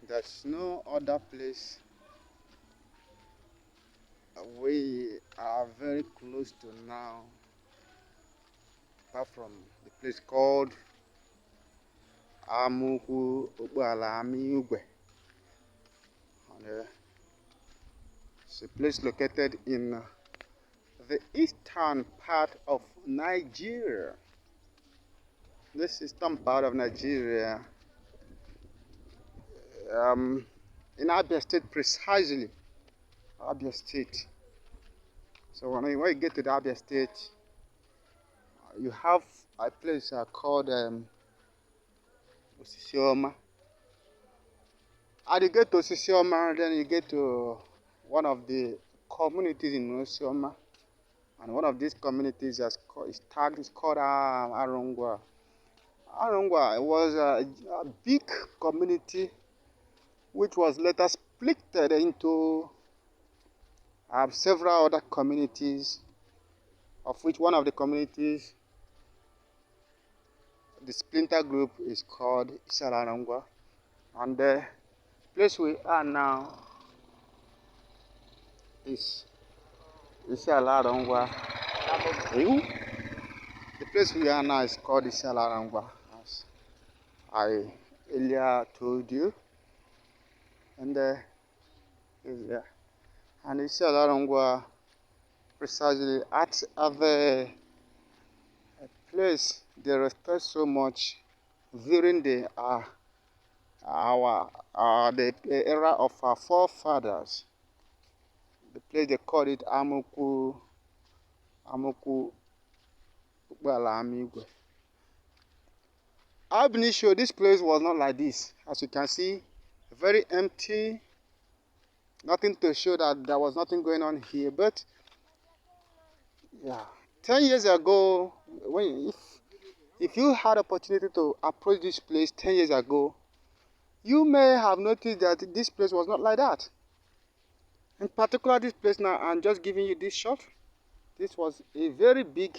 there's no other place we are very close to now apart from the place called Amukwu Okpuala Amiugwe. It's a place located in the eastern part of Nigeria. This eastern part of Nigeria, in Abia State precisely, Abia State. So when you get to the Abia State, you have a place called Osisioma. And you get to Osisioma, then you get to one of the communities in Osisioma. And one of these communities is called Arongwa. Arongwa was a big community which was later split into several other communities, of which one of the communities, the splinter group, is called Isiala Arongwa. And the place we are now is Isiala Arongwa. The place we are now is called Isiala Arongwa, as I earlier told you. And and Isiala Arongwa precisely at the place they respect so much during the era of our forefathers. The place they called it Amukwu Okpuala Amiugwe. Ab initio, this place was not like this. As you can see, very empty. Nothing to show that there was nothing going on here. But yeah, 10 years ago, if you had opportunity to approach this place 10 years ago, you may have noticed that this place was not like that. In particular, this place now, I'm just giving you this shot. This was a very big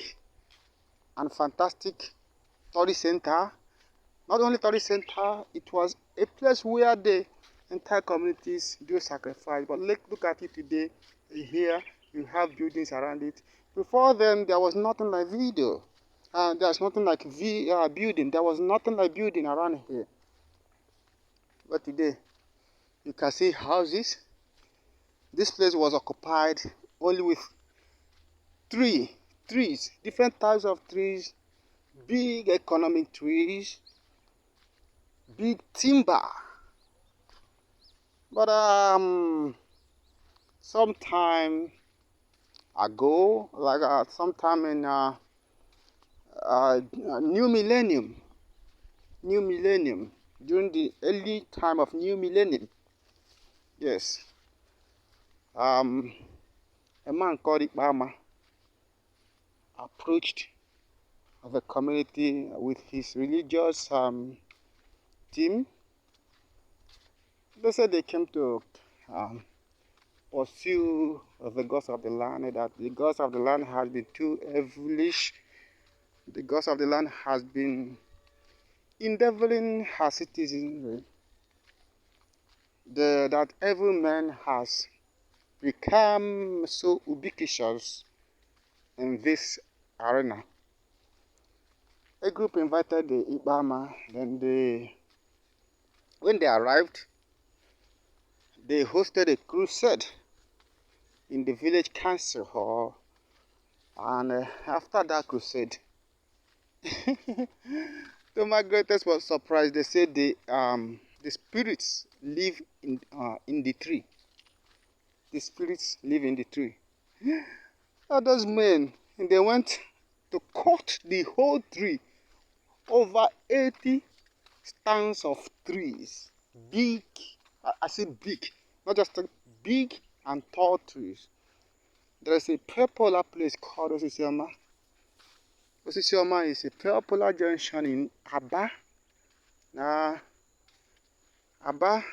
and fantastic tourist center. Not only tourist center, it was a place where the entire communities do sacrifice. But look at it today. Here you have buildings around it. Before then, there was nothing like video. There's nothing like building. There was nothing like building around here. But today, you can see houses. This place was occupied only with trees, different types of trees, big economic trees, big timber. But sometime ago, like sometime in New Millennium, during the early time of New Millennium, yes, a man called Ikpama approached the community with his religious team. They said they came to pursue the gods of the land, that the gods of the land has been too evilish. The gods of the land has been endeavoring her citizenry. That every man has become so ubiquitous in this arena. A group invited the Ikpama, then when they arrived, they hosted a crusade in the village council hall, and after that crusade, to my greatest surprise, they said the spirits live in the tree. The spirits live in the tree. Those men, and they went to cut the whole tree, over 80 stands of trees, big. I say big, not just big and tall trees. There is a popular place called Osisioma. Osisioma is a popular junction in Aba. Aba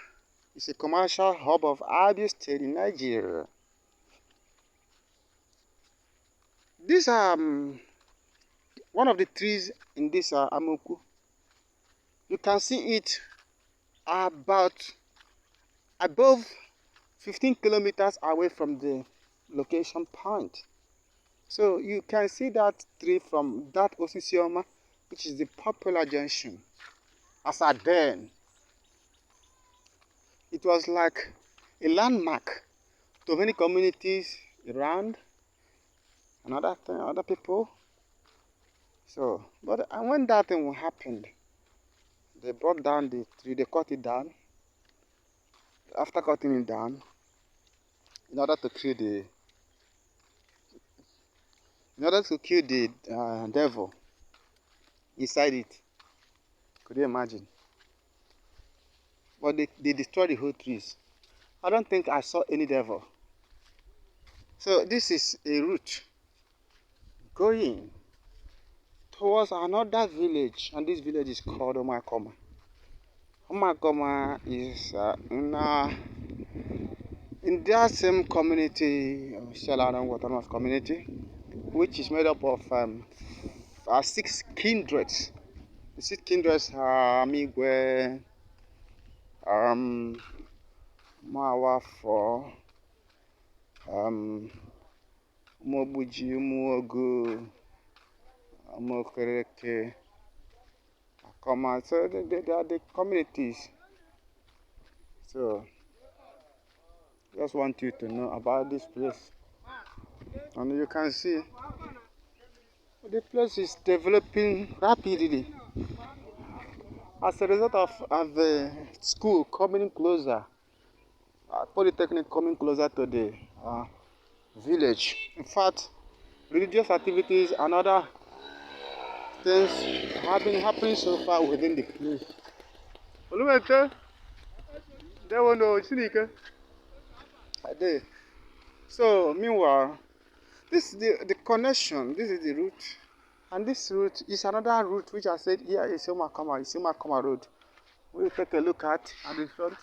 is a commercial hub of Abia State in Nigeria. This one of the trees in this Amukwu. You can see it about above 15 kilometers away from the location point. So you can see that tree from that Osisioma, which is the popular junction. As at then, it was like a landmark to many communities around and other people. So, but when that thing happened, they brought down the tree, they cut it down. After cutting it down, in order to kill the devil inside it. Could you imagine? But they destroyed the whole trees. I don't think I saw any devil. So this is a route going towards another village, and this village is called Omakoma. Omakoma is in that same community, Shalaran Watermas community, which is made up of 6 kindreds. The 6 kindreds are Amigwe, Mawafo, Mobuji, Muogu, Mokereke, Akoma. So they are the communities. So just want you to know about this place. And you can see the place is developing rapidly as a result of the school coming closer, Polytechnic coming closer to the village. In fact, religious activities and other things have been happening so far within the place. So meanwhile, this is the connection, this is the route, and this route is another route which I said here is Omakoma Road. We'll take a look at the front.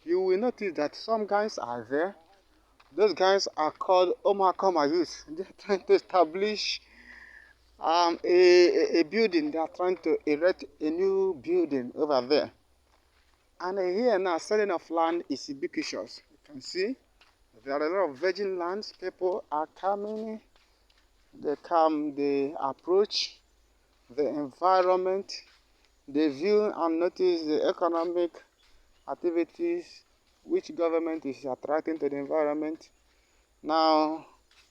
You will notice that some guys are there. Those guys are called Omakoma youth. They're trying to establish a building. They are trying to erect a new building over there. And here now, selling of land is ubiquitous. You can see there are a lot of virgin lands. People are coming. They come, they approach the environment. They view and notice the economic activities which government is attracting to the environment. Now,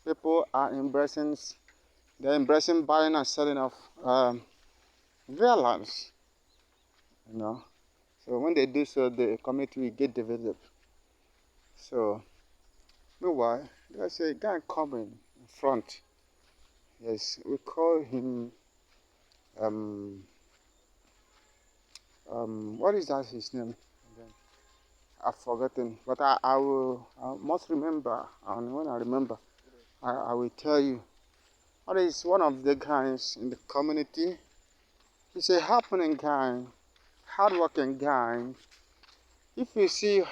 people are embracing buying and selling of their lands. You know. So when they do so, the community will get developed. So, meanwhile, there's a guy coming in front. Yes, we call him, what is that his name? I've forgotten, but I must remember, and when I remember, I will tell you. What is one of the guys in the community? He's a happening guy, hardworking guy. If you see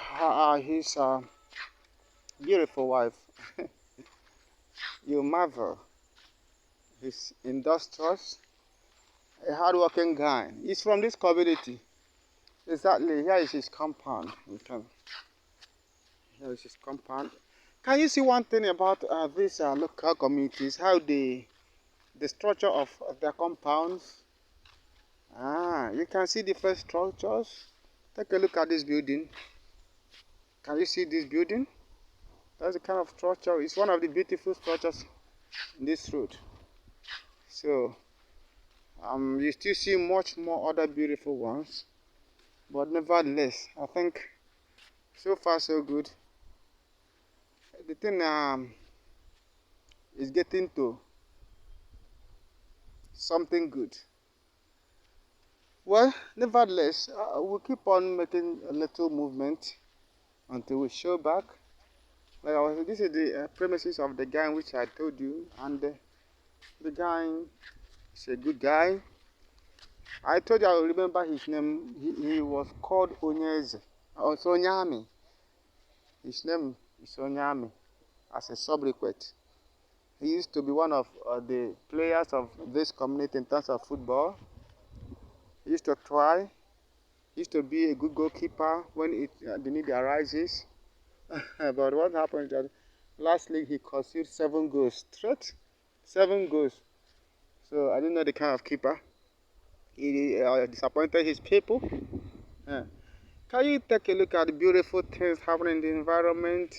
his beautiful wife, you marvel. He's industrious, a hardworking guy. He's from this community. Exactly, here is his compound. Here is his compound. Can you see one thing about these local communities, how the structure of their compounds? You can see different structures. Take a look at this building. Can you see this building? That's the kind of structure. It's one of the beautiful structures in this road. So, you still see much more other beautiful ones. But nevertheless, I think so far so good. The thing is getting to something good. Well, nevertheless, we'll keep on making a little movement until we show back. Like this is the premises of the guy which I told you, and the guy is a good guy. I told you I will remember his name. He was called Onyeze, or Onyami. His name is Onyami, as a sobriquet. He used to be one of the players of this community in terms of football. He used to try He used to be a good goalkeeper when the need arises. But what happened is that last league he conceded 7 goals straight. 7 goals. So I didn't know the kind of keeper. He disappointed his people. Uh, can you take a look at the beautiful things happening in the environment?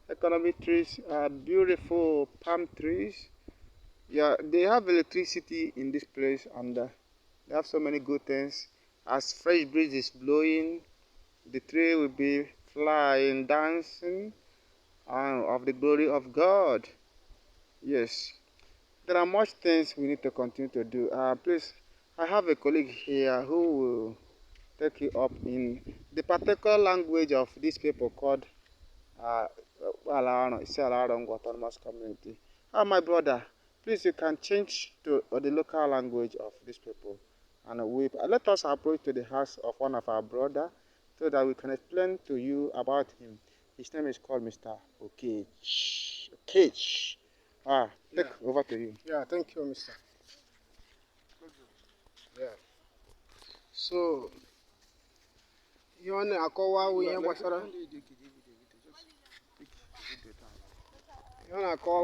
Economic trees, beautiful palm trees. Yeah, they have electricity in this place, and they have so many good things. As fresh breeze is blowing, the tree will be flying, dancing, of the glory of God. Yes, there are much things we need to continue to do. Please, I have a colleague here who will take you up in the particular language of these people called uh, Alaron Autonomous Community. My brother, please you can change to the local language of these people, and let us approach to the house of one of our brother so that we can explain to you about him. His name is called Mr. Okech. Okech. Take over to you. Yeah, thank you, Mr. Yeah. So, ihe ọ na-akọwa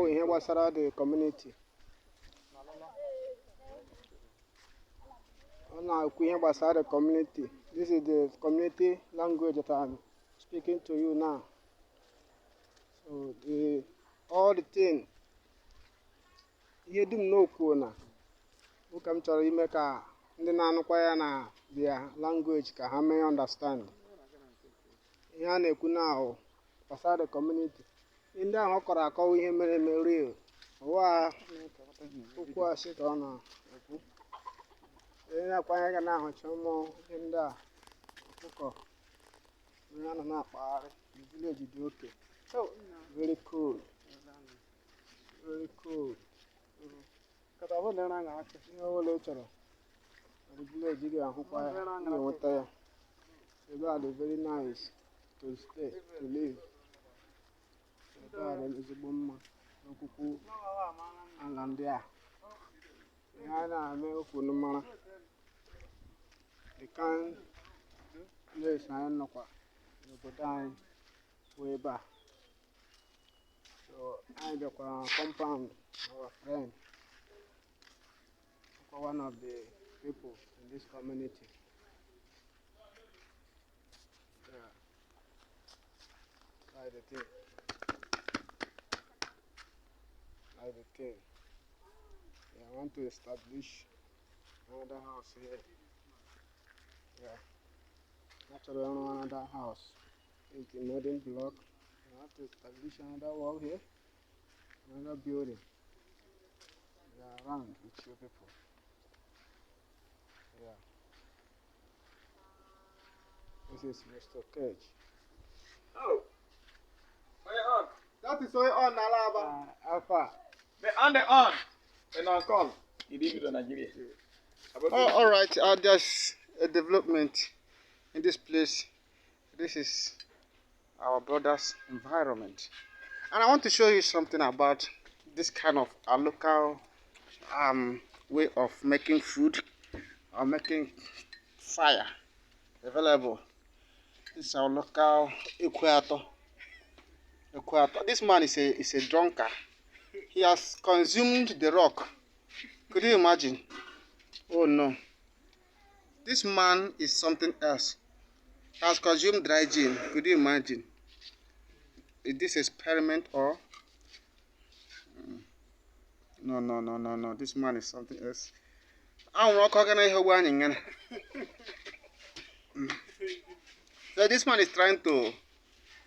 ihe gbasara the community. Ọ na-ekwu ihe gbasara the community. This is the community language that I'm speaking to you now. So, all the thing ihe dum n'okwu na ụka m chọrọ ime ka ndị na-anụkwa ya na their language ka ha mee understand. Ihe a na-ekwu na gbasara the community. Ndị ahụ ọ kọrọ akọwa ihe mere eme real. Ụwa okwu asị ka ọ na-ekwu. Onye na-akwanye ga na-ahụcha ụmụ ihe ndị a ọkụkọ onye a nọ na-akpagharị. The village dị oke. Very cool. Very cool. Ihe ọbụla ị chọrọ na the village ị ga-ahụkwa ya, ị ga-enweta ya. Ebe a dị very nice to stay, to live. Ebe a dị ezigbo mma n'okwukwu ala ndị a. Ihe a na-eme okwu mara. The kind place anyị nọkwa n'obodo anyị bụ ebe a. So anyị bịakwa compound our friend, one of the people in this community. Yeah. Like the thing. Like the thing. Yeah, I want to establish another house here. Yeah. Actually, I want another house. It's a modern block. I have to establish another wall here. Another building. Yeah, around with you people. Yeah. This is Mr. Cage. Oh, where on? That is why on Alaba. Alpha. The on. And on call. You leave it on Nigeria. All right. There's a development in this place. This is our brother's environment, and I want to show you something about this kind of a local way of making food or making fire available. This is our local equator. This man is a drunkard. He has consumed the rock. Could you imagine? Oh no. This man is something else. He has consumed dry gin. Could you imagine? Is this experiment or? No. This man is something else. So this man is trying to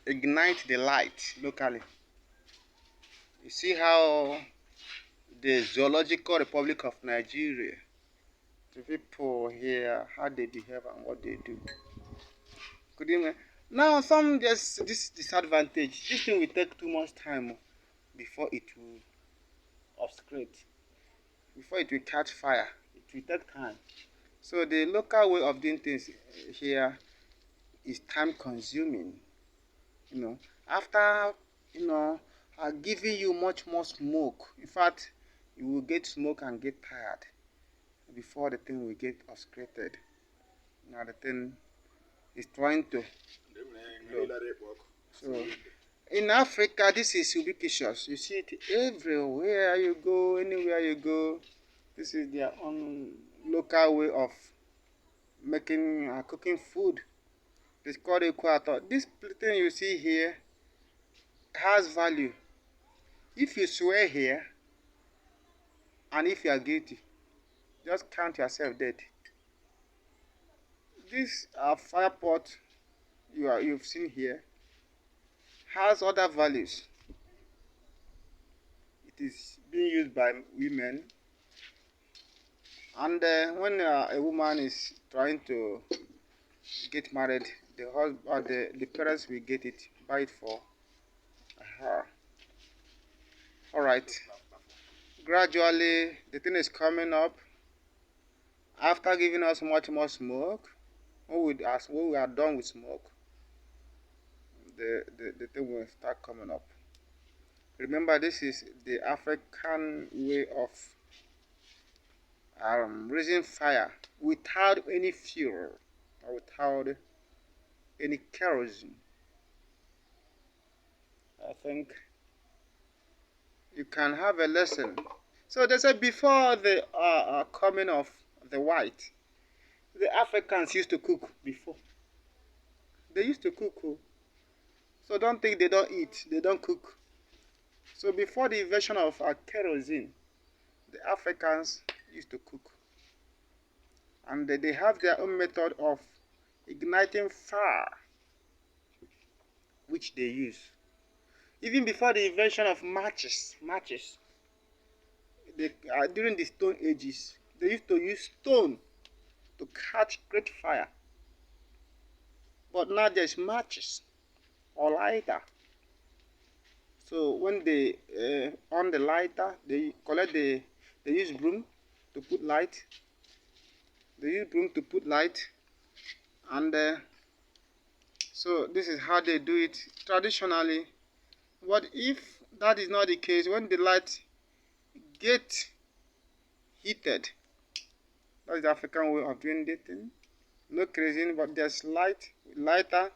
ignite the light locally. You see how the Zoological Republic of Nigeria, the people here, how they behave and what they do. Could you now there's this disadvantage. This thing will take too much time before it will obscurate. Before it will catch fire. It will take time. So the local way of doing things here is time consuming. After giving you much more smoke. In fact, you will get smoke and get tired before the thing will get obscurated. Now the thing is trying to blow. So in Africa, this is ubiquitous. You see it everywhere you go, anywhere you go. This is their own local way of making cooking food. It's called equator. This thing you see here has value. If you swear here, and if you are guilty, just count yourself dead. This fire pot you've seen here has other values. It is being used by women, and when a woman is trying to get married, the husband, the parents will get it, buy it for her. All right. Gradually, the thing is coming up. After giving us much more smoke, when we are done with smoke, the thing will start coming up. Remember, this is the African way of raising fire without any fuel or without any kerosene. I think you can have a lesson. So they said before the coming of the white, the Africans used to cook before. They used to cook. So don't think they don't eat, they don't cook. So before the invention of kerosene, the Africans used to cook. And they have their own method of igniting fire, which they use. Even before the invention of matches, during the Stone Ages, they used to use stone to catch great fire. But now there's matches or lighter. So when they on the lighter, they use broom to put light. They use broom to put light, and so this is how they do it traditionally. But if that is not the case, when the light get heated, that's the African way of doing the thing. No kerosene, but there's lighter,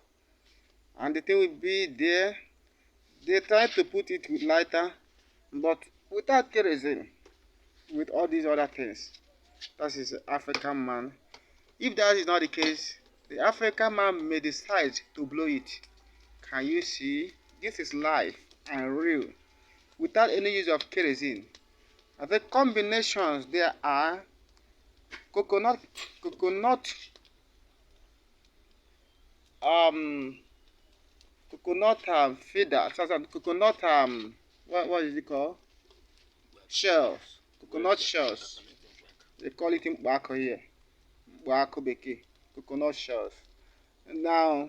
and the thing will be there. They try to put it with lighter, but without kerosene, with all these other things. That is the African man. If that is not the case, the African man may decide to blow it. Can you see? This is live and real, without any use of kerosene. And the combinations there are coconut feeder, coconut what is it called? Shells, coconut shells. They call it in Bako here, Bako Beke, coconut shells. Now,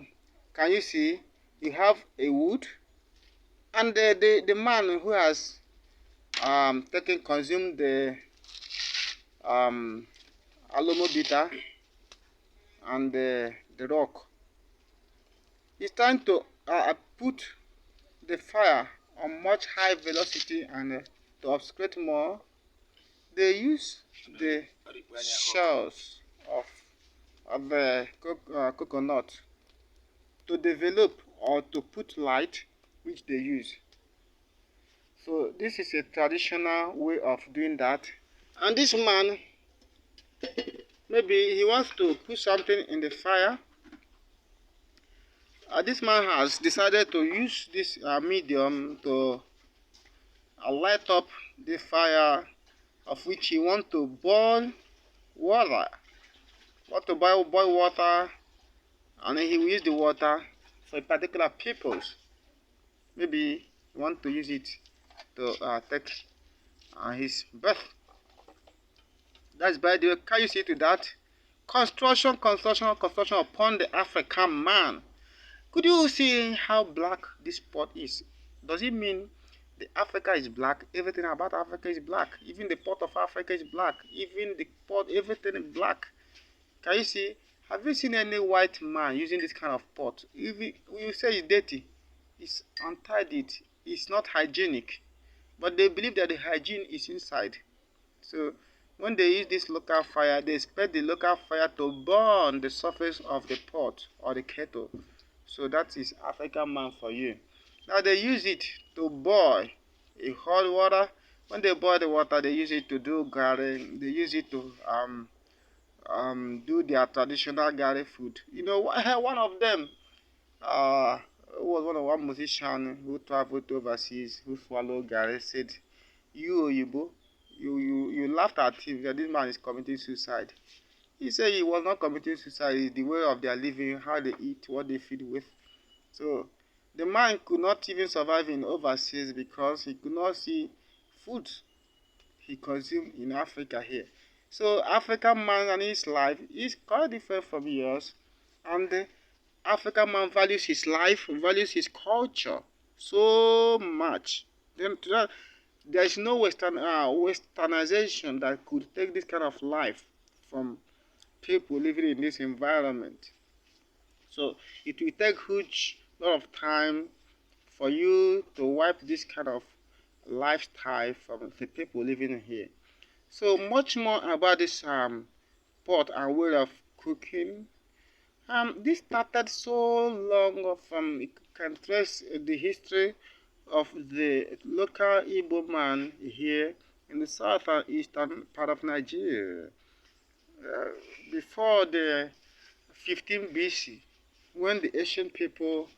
can you see? You have a wood, and the man who has consumed the alomo bitter and the rock, he's trying to put the fire on much high velocity, and to obscure more, they use the shells of the coconut to develop or to put light, which they use. So this is a traditional way of doing that. And this man, maybe he wants to put something in the fire. This man has decided to use this medium to light up the fire, of which he wants to boil water. Boil water, and then he will use the water for a particular purpose. Maybe he wants to use it to take his birth. That's by the way. Can you see to that? Construction upon the African man. Could you see how black this pot is? Does it mean the Africa is black? Everything about Africa is black. Even the pot of Africa is black. Even the pot, everything is black. Can you see? Have you seen any white man using this kind of pot? If you say it's dirty, it's untidy, it's not hygienic. But they believe that the hygiene is inside. So When they use this local fire, they expect the local fire to burn the surface of the pot or the kettle. So that is African man for you. Now they use it to boil a hot water. When they boil the water, they use it to do garri. They use it to do their traditional garri food. You know, one of them uh, was one musician who traveled overseas who swallowed garri said, "You Oyibo, you laughed at him that this man is committing suicide." He said he was not committing suicide. It's the way of their living, how they eat, what they feed with. So the man could not even survive in overseas because he could not see food he consumed in Africa here. So African man and his life is quite different from yours, and the African man values his life, values his culture so much. Then there is no westernization that could take this kind of life from people living in this environment. So it will take huge lot of time for you to wipe this kind of lifestyle from the people living here. So much more about this pot and way of cooking. This started so long from you can trace the history of the local Igbo man here in the south and eastern part of Nigeria. Uh, Before the 15 BC, when the ancient people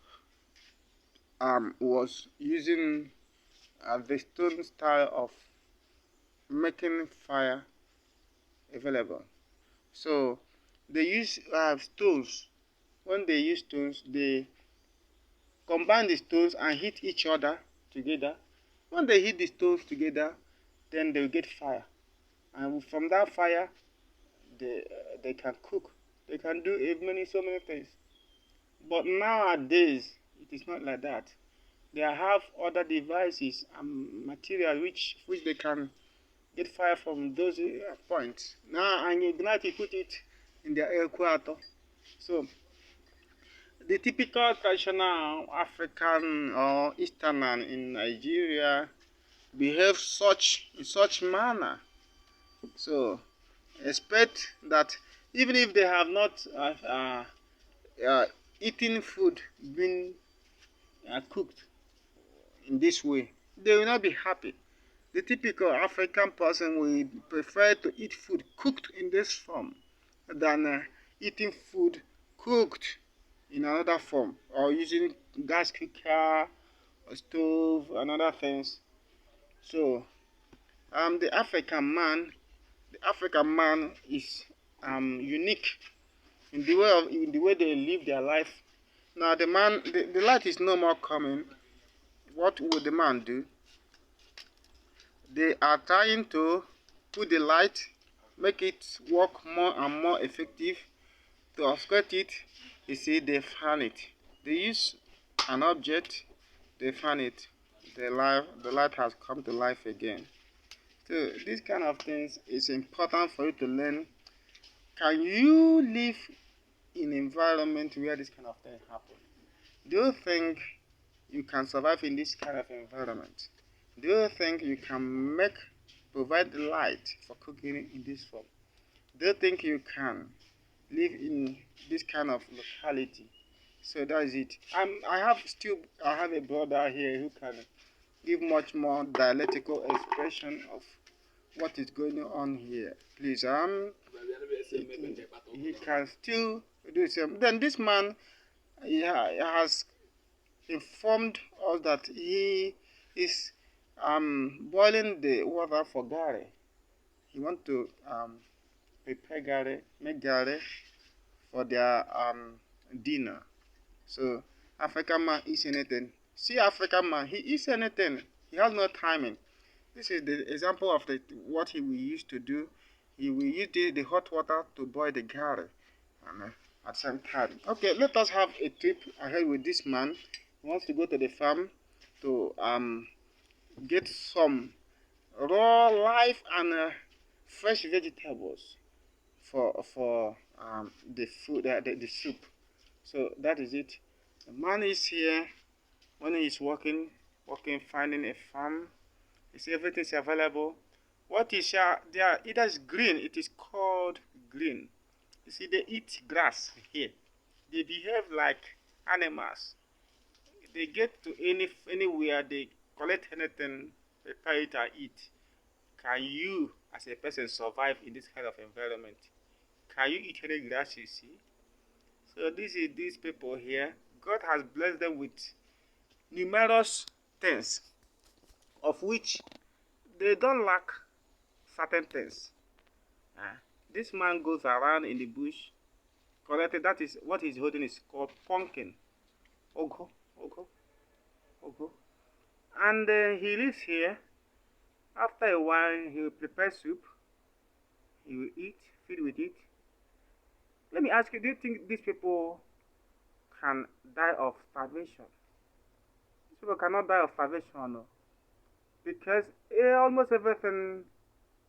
was using the stone style of making fire available. So they use stones. When they use stones, they combine the stones and hit each other together. When they hit the stones together, then they will get fire. And from that fire, they can cook. They can do so many things. But nowadays, it is not like that. They have other devices and material which they can get fire from those points. Now, and ignite it, put it in their equator. So, the typical traditional African or Eastern in Nigeria behave in such manner. So, expect that even if they have not eaten food being cooked in this way, they will not be happy. The typical African person will prefer to eat food cooked in this form than eating food cooked in another form or using gas cooker or stove and other things. So the African man is unique in the way they live their life. Now the light is no more coming. What would the man do? They are trying to put the light, make it work more and more effective. To obscure it, you see, they fan it. They use an object, they fan it. The light has come to life again. So this kind of things is important for you to learn. Can you live in an environment where this kind of thing happen? Do you think you can survive in this kind of environment? Do you think you can provide light for cooking in this form? Do you think you can live in this kind of locality? So that is it. I have a brother here who can give much more dialectical expression of what is going on here. Please, he can still do the same. Then this man, he has informed us that he is boiling the water for garri. He want to prepare garri, make garri for their dinner. So African man eats anything. See African man, he eats anything. He has no timing. This is the example of what he will use to do. He will use the hot water to boil the garri, and at the same time. Okay, let us have a trip ahead with this man. He wants to go to the farm to get some raw, live, and fresh vegetables for the food, the soup. So that is it. The man is here. When he is working, finding a farm. You see everything is available. What is there? It is green. It is called green. You see, they eat grass here. They behave like animals. They get to anywhere, they collect anything, prepare it and eat. Can you, as a person, survive in this kind of environment? Can you eat any grass you see? So this is these people here. God has blessed them with numerous things, of which they don't lack certain things. This man goes around in the bush, collected. That is what he's holding is called pumpkin. Ogo, ogo, ogo. And he lives here. After a while, he will prepare soup. He will eat, feed with it. Let me ask you, do you think these people can die of starvation? These people cannot die of starvation, no? Because almost everything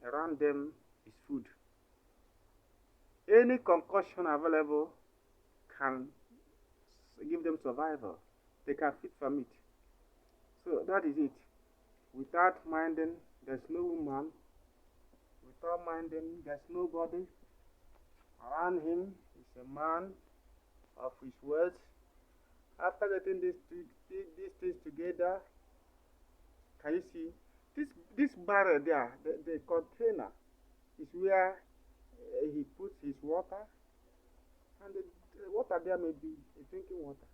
around them is food. Any concoction available can give them survival. They can feed from it. So that is it. Without minding, there's no woman. Without minding, there's nobody. Around him is a man of his words. After getting these things together, can you see? This barrel there, the container, is where he puts his water. And the water there may be a drinking water.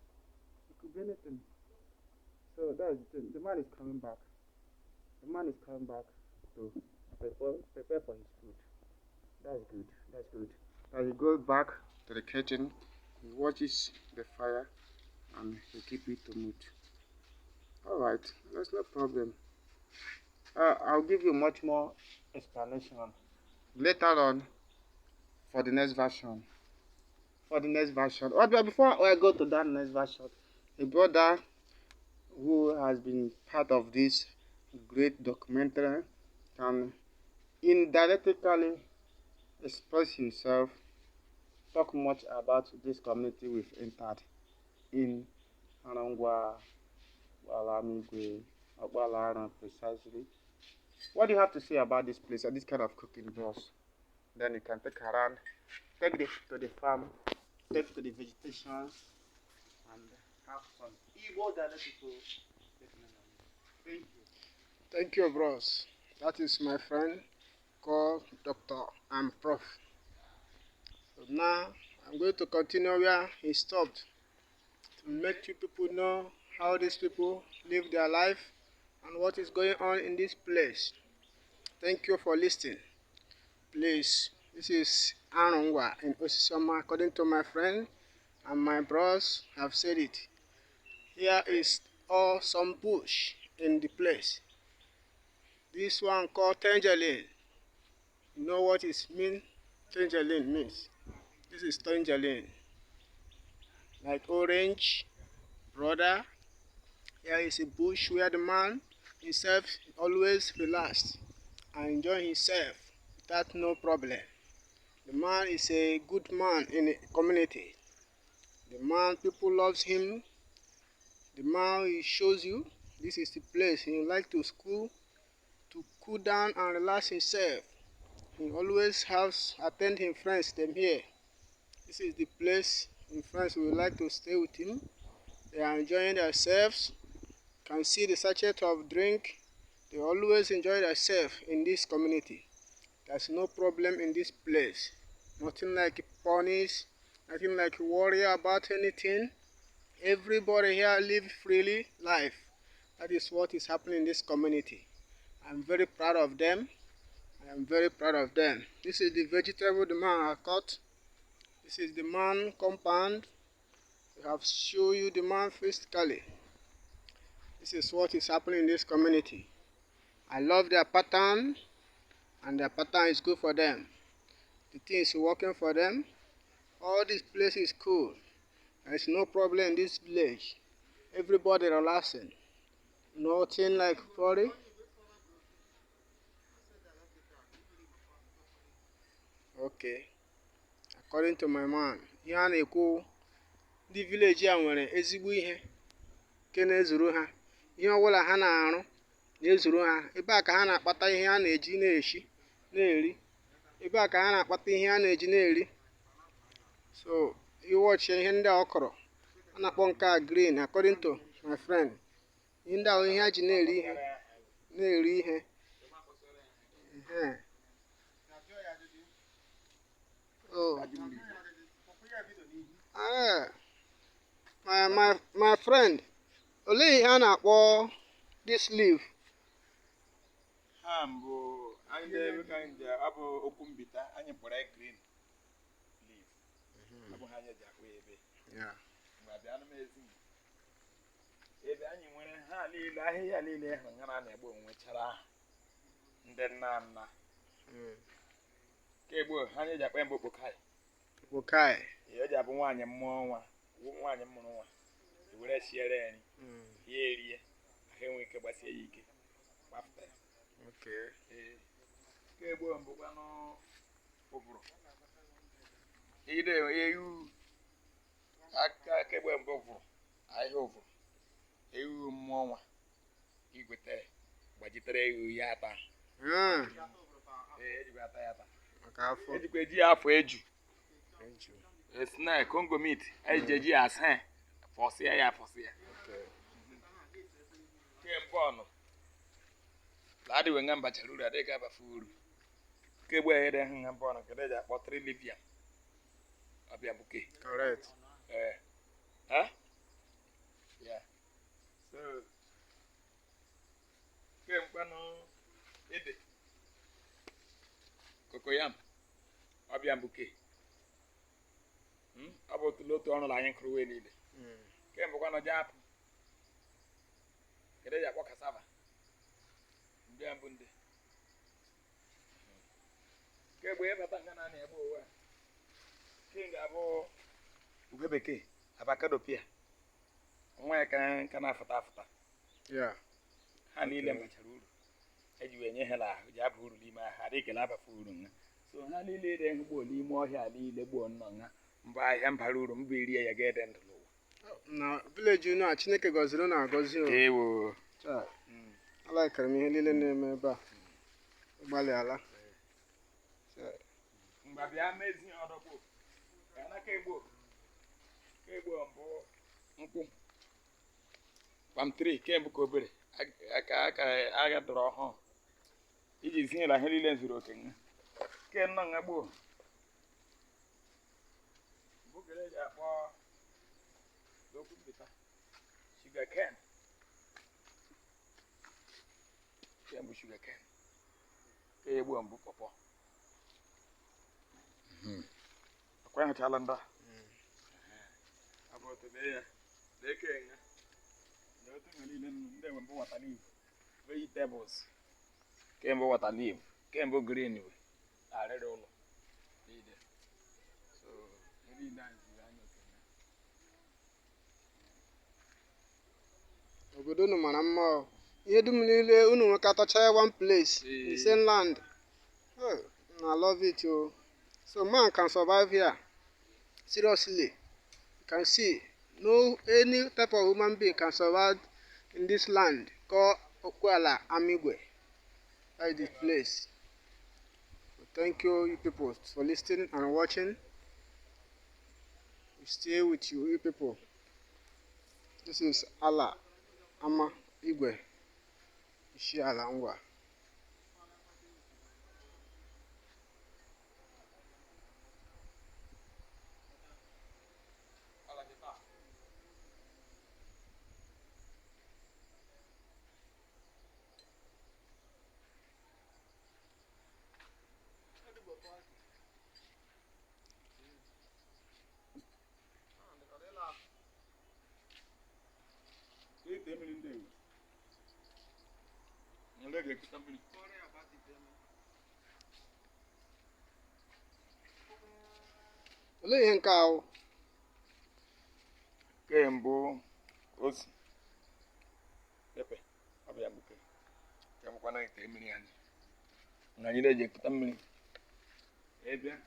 It could be anything. So that's the thing. The man is coming back. The man is coming back to prepare for his food. That's good. That's good. As he goes back to the kitchen, he watches the fire and he keep it to mute. Alright, that's no problem. I'll give you much more explanation later on for the next version. But before I go to that next version, a brother who has been part of this great documentary can indirectly express himself, talk much about this community we've entered in Anangwa, Walamigwe, Okbalaran precisely. What do you have to say about this place and this kind of cooking bros? Then you can take around, take this to the farm, take to the vegetation, and have fun. Thank you. Thank you, bros. That is my friend called Dr. and Prof. So now I'm going to continue where he stopped to make you people know how these people live their life and what is going on in this place. Thank you for listening. Please, this is Anongwa in Osisioma, according to my friend and my bros have said it. Here is some bush in the place. This one called tangerine. You know what it means? Tangerine means. This is tangerine. Like orange, brother. Here is a bush where the man himself always relaxed and enjoy himself without no problem. The man is a good man in the community. The man, people loves him. The man, he shows you this is the place he like to cool down and relax himself. He always attend his friends them here. This is the place his friends will like to stay with him. They are enjoying themselves. Can see the sachet of drink. They always enjoy themselves in this community. There's no problem in this place. Nothing like punish, nothing like worry about anything. Everybody here live freely life. That is what is happening in this community. I'm very proud of them. I am very proud of them. This is the vegetable the man has cut. This is the man compound. I have shown you the man physically. This is what is happening in this community. I love their pattern, and their pattern is good for them. The thing is working for them. All this place is cool. There is no problem in this village. Everybody relaxing. Nothing like worry. Okay. According to my man, ihe a na-ekwu ndị village a nwere ezigbo ihe nke na-ezuru ha. Ihe ọbụla ha na-arụ na-ezuru ha. Ebe a ka ha na-akpata ihe a na-eji na-eshi na-eri. Ebe a ka ha na-akpata ihe a na-eji na-eri. So iwọchi ihe ndị a ọ kọrọ, a na-akpọ nke a green according to my friend. Ihe ndị ahụ ihe ha ji na-eri ihe Oh. My friend, olee ihe a na-akpọ this leaf? Hambo, anyị na-ebe ka anyị abụ okwu mbita, anyị kpọrọ green leaf. Abụ ha anyị ji akpọ ebe. Mgbe abịa anụmezi. Ebe anyị nwere ha niile, ahịhịa niile ahụ nga na-egbu onwechara ndị nna nna. Ka egbo ha anyị ji akpọ ya mbụ kpokai. Kpokai. O ji abụ nwaanyị mmụọ nwa, nwaanyị mụrụ nwa. Were siere anyị. Ya erie, ahụ enwe ike gbasie ya ike. Gbapụta ya. Okay. Ka egbo mbụkwa n'ụbụrụ. Ide eyu aka egbo mbụ ụbụrụ, ahịhịa ụbụrụ. Ewu mmụọ nwa. Igwete gbajitere ewu ya ata. Ejikwa ata ya ata. Ejikwa eji afọ eju. Snail, Congo meat. Eji asa fọsịa ya fọsịa. Kemgbe ọnụ. Ladi wenga mbachara uru adịghị abafu uru. Kegbe ede nga mbọ ọnụ kede eji akpọ Trilivium. Ọbịa buke. Correct. Huh? Yeah. So, kemgbe ọnụ ede. Cocoyam. Ọbịa buke. Ọ bụ otu ọrụ la anyị kụrụ wee niile. Kemgbe ọnụ japụ. Kede eji akpọ cassava. Ndị mbụ ndị. Kegbe ebata nga na ebe ụwa. King abụ ube bekee, avocado pia. Nwa ya ka na-afụta afụta. Ha niile mbachara uru. Eji wee nye ha ahụ ji abụ uru n'ime ahụ, adịghị kele abafu uru nga. So ha niile ede ngbo n'ime ọhịa niile gboo nnọọ nga. Mbụ ahịa mbara uru, mbụ erie ya ga-ede ndụ n'ụwa. Na village unu a Chineke gọziri unu agọzi o. Ewo. Alaikara m ihe niile na-eme ebe a. Gbalị ala. Mgbe abịa mezi ọdọkpụ. Ka na kegbo mbụ nkwụ. Palm tree kemgbe ka obere. Aka agha dọrọ ọhụụ. Iji zinye la ihe niile zuru oke nga. Ke nnọọ nga gboo. Bugere ji akpọ okwu mbita. Sugar cane. Kemgbe sugar cane. Ke egbo mbụ pọpọ. Kwa hachala nda. Abote ya. Deke nga. Yote ngalile nde wembo water leaf. Vegetables. Kembo water leaf. Kembo green we. Red ụlọ. So, maybe dance Obodo unu mara mma. Ihe dum niile unu nwekọtacha one place, the same land. I love it o. So man can survive here. Seriously. You can see no any type of human being can survive in this land called Okwala Amigwe. That is the place. So thank you people for listening and watching. We stay with you people. This is Allah Ama Igwe. Ishi Ala Ngwa. Olee ihe nke ahụ? Kembo osi. Pepe. Ọbịa mbuke. Kembo kwa na ite mmiri anyị. Na anyị na-eji ekụta mmiri. Ebia.